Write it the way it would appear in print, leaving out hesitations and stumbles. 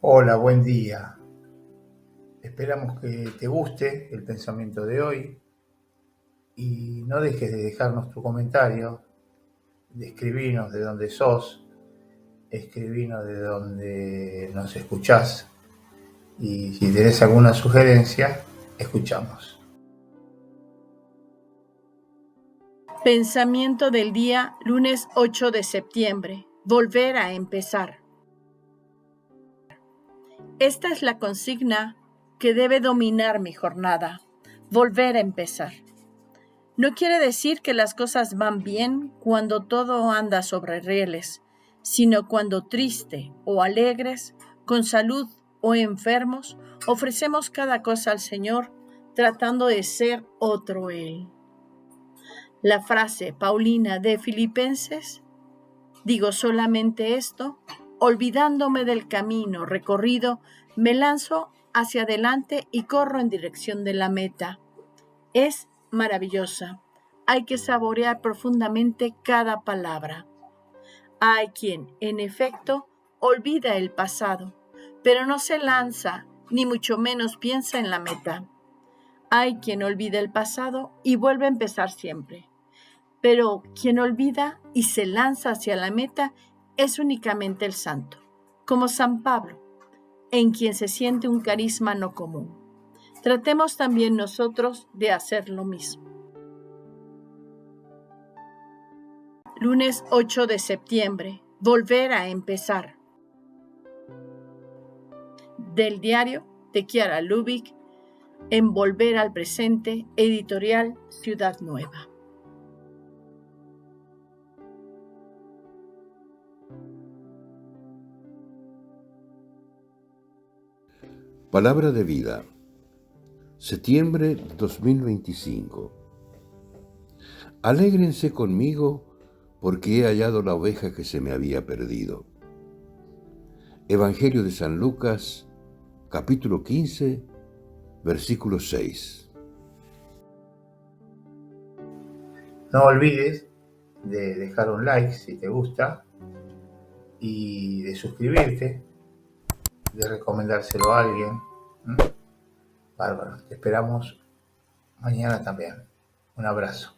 Hola, buen día. Esperamos que te guste el pensamiento de hoy y no dejes de dejarnos tu comentario, de escribirnos de dónde sos, escribirnos de dónde nos escuchás y si tenés alguna sugerencia, escuchamos. Pensamiento del día, lunes 8 de septiembre. Volver a empezar. Esta es la consigna que debe dominar mi jornada. Volver a empezar. No quiere decir que las cosas van bien cuando todo anda sobre rieles, sino cuando triste o alegres, con salud o enfermos, ofrecemos cada cosa al Señor, tratando de ser otro Él. La frase paulina de Filipenses: digo solamente esto, olvidándome del camino recorrido, me lanzo hacia adelante y corro en dirección de la meta. Es maravillosa. Hay que saborear profundamente cada palabra. Hay quien, en efecto, olvida el pasado, pero no se lanza, ni mucho menos piensa en la meta. Hay quien olvida el pasado y vuelve a empezar siempre. Pero quien olvida y se lanza hacia la meta es únicamente el santo, como San Pablo, en quien se siente un carisma no común. Tratemos también nosotros de hacer lo mismo. Lunes 8 de septiembre. Volver a empezar. Del diario de Chiara Lubich, en Volver al Presente, editorial Ciudad Nueva. Palabra de vida. Septiembre 2025. Alégrense conmigo porque he hallado la oveja que se me había perdido. Evangelio de San Lucas, capítulo 15, versículo 6. No olvides de dejar un like si te gusta y de suscribirte, de recomendárselo a alguien. Bárbaro, te esperamos mañana también. Un abrazo.